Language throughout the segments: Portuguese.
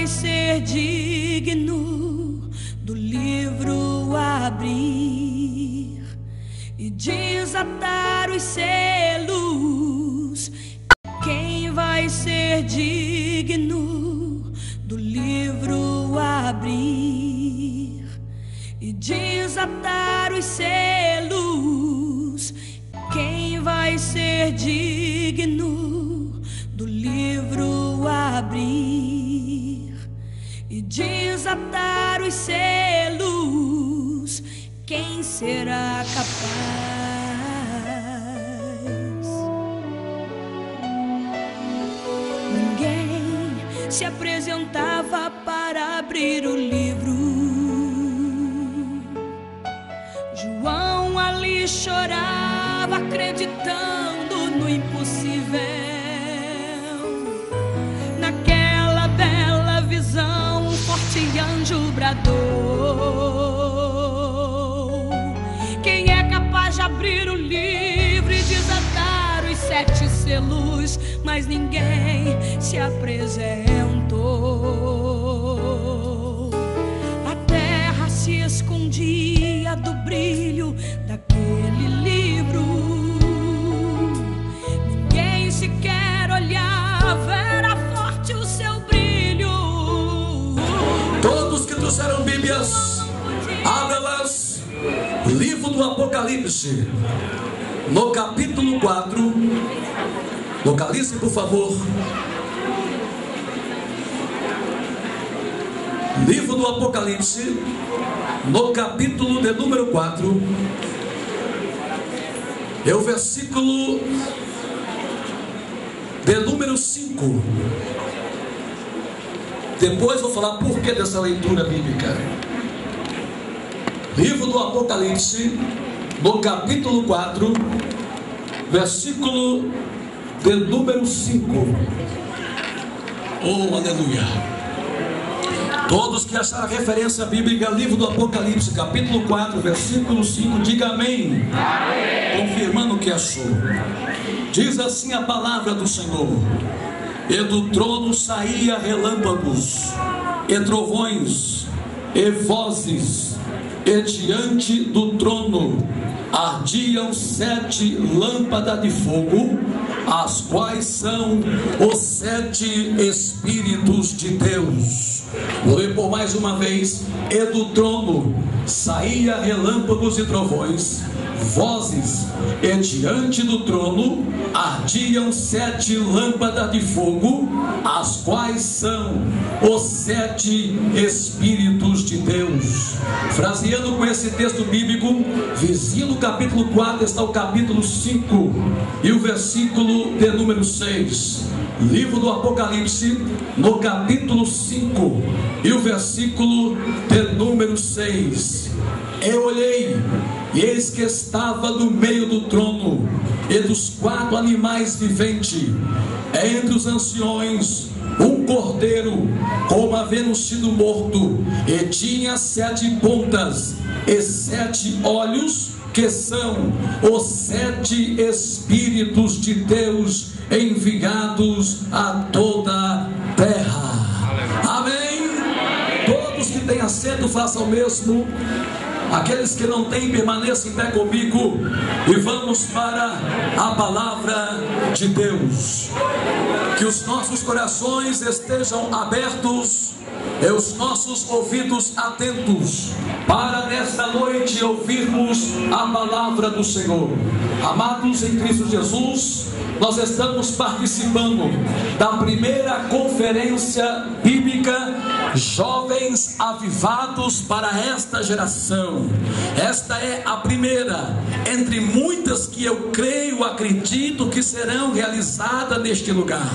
vai ser digno do livro abrir e desatar os selos? Quem vai ser digno do livro abrir e desatar os selos? Quem vai ser digno do livro abrir e desatar os selos? Quem será capaz? Ninguém se apresentava para abrir o livro. João ali chorava, acreditando no impossível. Naquela bela visão, um forte anjo bradou: quem é capaz de abrir o livro e desatar os 7 selos? Mas ninguém se apresentou. A terra se escondia do brilho daquele livro. Ninguém sequer olhava, era forte o seu brilho. Todos que trouxeram Bíblias, abra-las. Livro do Apocalipse, no capítulo 4. Localize, por favor. Livro do Apocalipse, no capítulo de número 4. É o versículo de número 5. Depois vou falar por que dessa leitura bíblica. Livro do Apocalipse, no capítulo 4, versículo de número 5. Oh, aleluia. Todos que acharam a referência bíblica, livro do Apocalipse, capítulo 4, versículo 5, diga amém. Amém. Confirmando o que achou. Diz assim a palavra do Senhor: e do trono saía relâmpagos, e trovões, e vozes, e diante do trono ardiam 7 lâmpadas de fogo, as quais são os 7 Espíritos de Deus. Vou ler por mais uma vez. E do trono saía relâmpagos e trovões, vozes, e diante do trono ardiam 7 lâmpadas de fogo, as quais são os 7 Espíritos de Deus. Fraseando com esse texto bíblico, vizinho do capítulo 4 está o capítulo 5 e o versículo de número 6. Livro do Apocalipse, no capítulo 5 e o versículo de número 6. Eu olhei, e eis que estava no meio do trono e dos 4 animais viventes, entre os anciões, um cordeiro, como havendo sido morto, e tinha 7 pontas e 7 olhos, que são os 7 Espíritos de Deus enviados a toda a terra. Amém? Todos que têm assento façam o mesmo. Aqueles que não têm, permaneçam em pé comigo e vamos para a palavra de Deus. Que os nossos corações estejam abertos e os nossos ouvidos atentos para nesta noite ouvirmos a palavra do Senhor. Amados em Cristo Jesus, nós estamos participando da primeira conferência bíblica Jovens Avivados para esta geração. Esta é a primeira entre muitas que eu creio, acredito que serão realizadas neste lugar.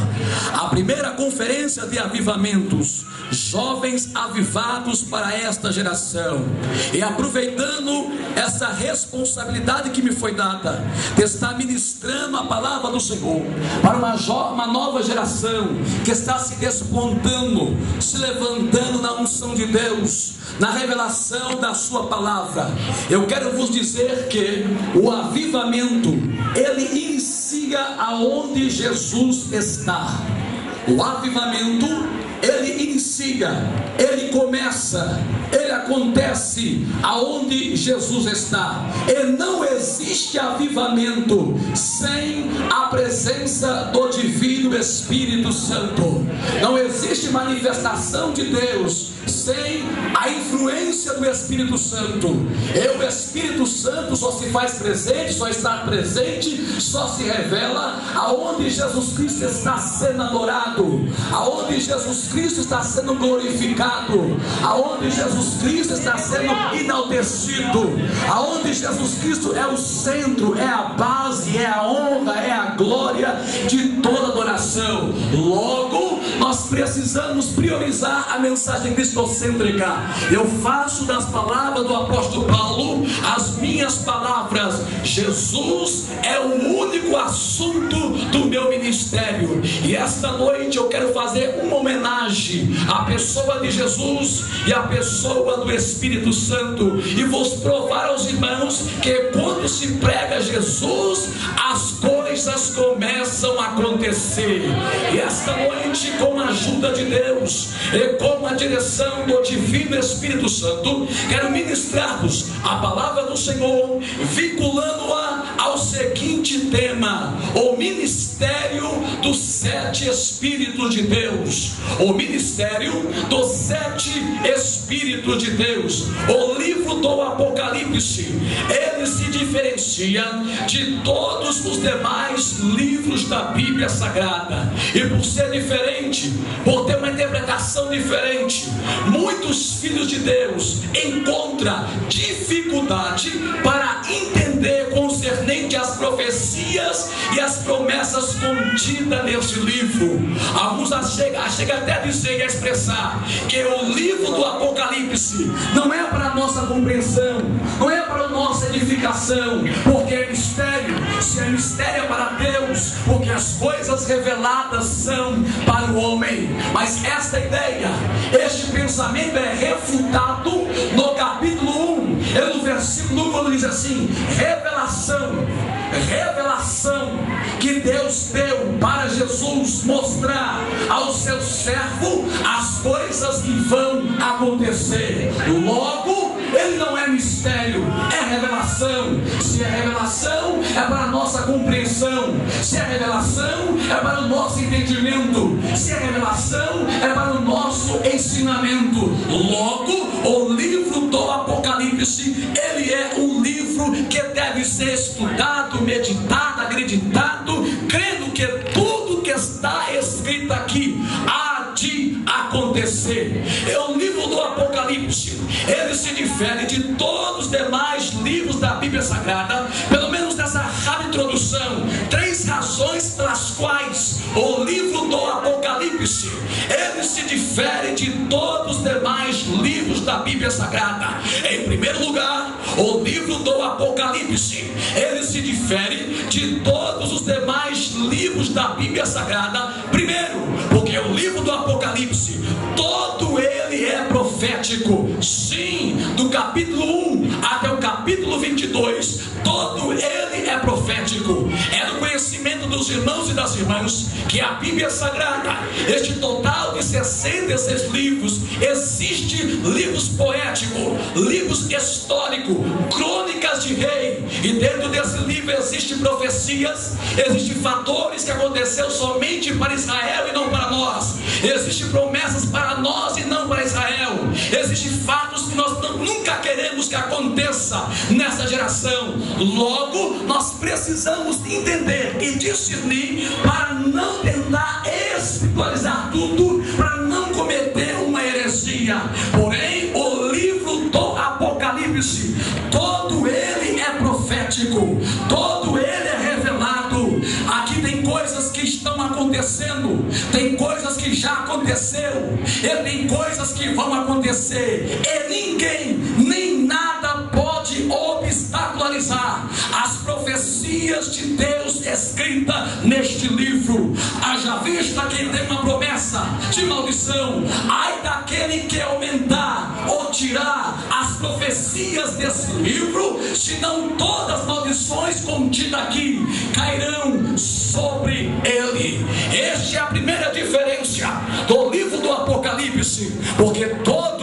A primeira conferência de avivamentos, Jovens Avivados para esta geração. E aproveitando essa responsabilidade que me foi dada de estar ministrando a palavra do Senhor para uma nova geração que está se despontando, se levantando na unção de Deus, na revelação da sua palavra, eu quero vos dizer que o avivamento, ele inicia aonde Jesus está. O avivamento, ele inicia dia, ele começa, ele acontece aonde Jesus está. E não existe avivamento sem a presença do Divino Espírito Santo. Não existe manifestação de Deus sem a influência do Espírito Santo. E o Espírito Santo só se faz presente, só está presente, só se revela aonde Jesus Cristo está sendo adorado, aonde Jesus Cristo está sendo glorificado, aonde Jesus Cristo está sendo enaltecido, aonde Jesus Cristo é o centro, é a base, é a honra, é a glória de toda adoração. Logo, nós precisamos priorizar a mensagem cristocêntrica. Eu faço das palavras do apóstolo Paulo as minhas palavras. Jesus é o único assunto do meu ministério. E esta noite eu quero fazer uma homenagem à pessoa de Jesus e à pessoa do Espírito Santo, e vou provar aos irmãos que quando se prega Jesus, as coisas começam a acontecer. E esta noite, com a ajuda de Deus e com a direção do Divino Espírito Santo, quero ministrar-vos a palavra do Senhor, vinculando-a ao seguinte tema: o ministério dos 7 Espíritos de Deus. O ministério dos 7 Espíritos de Deus. O livro do Apocalipse, ele se diferencia de todos os demais livros da Bíblia Sagrada. E por ser diferente, por ter uma interpretação diferente, muitos filhos de Deus encontram dificuldade para entender concernente às profecias e às promessas contidas nesse livro. Alguns chegam até a dizer e a expressar que o livro do Apocalipse não é para a nossa compreensão, não é para a nossa edificação, porque é mistério. Se é mistério é para Deus, porque as coisas reveladas são para o homem. Mas esta ideia, este pensamento é refutado no capítulo 1, e no versículo 1, quando diz assim: revelação que Deus deu para Jesus mostrar ao seu servo as coisas que vão acontecer. Logo, ele não é mistério, é revelação. Se é revelação, é para a nossa compreensão. Se é revelação, é para o nosso entendimento. Se é revelação, é para o nosso ensinamento. Logo, o livro do Apocalipse, ele é um livro que deve ser estudado, meditado, acreditado, crendo que tudo que está escrito aqui há de acontecer. É o livro do Apocalipse, ele se difere de todos os demais livros da Bíblia Sagrada, pelo menos nessa rápida introdução. 3 razões pelas quais o livro do Apocalipse, ele se difere de todos os demais livros da Bíblia Sagrada. Em primeiro lugar, o livro do Apocalipse, ele se difere de todos os demais livros da Bíblia Sagrada. Primeiro, porque o livro do Apocalipse, todo ele é profético. Sim, do capítulo 1 até o capítulo 22, todo ele é profético. É do conhecimento dos irmãos e das irmãs que a Bíblia Sagrada, este total de 66 livros, existe livros poéticos, livros históricos, crônicas de rei, e dentro desse livro existem profecias, existem fatores que aconteceu somente para Israel e não para nós, existem promessas para nós e não para Israel, existem fatos que nós nunca queremos que aconteça nessa geração. Logo, nós precisamos entender e discernir para não tentar espiritualizar tudo, para não cometer uma heresia. Porém, o livro do Apocalipse, todo ele é profético, todo ele é revelado. Aqui tem coisas que estão acontecendo, tem coisas que já aconteceram, e tem coisas que vão acontecer, e ninguém, nem nada pode obstaculizar as profecias de Deus escritas neste livro. Haja vista quem tem uma promessa de maldição, ai daquele que aumentar ou tirar as profecias desse livro, senão todas as maldições contidas aqui cairão sobre ele. Esta é a primeira diferença do livro do Apocalipse. Apocalipse, porque todo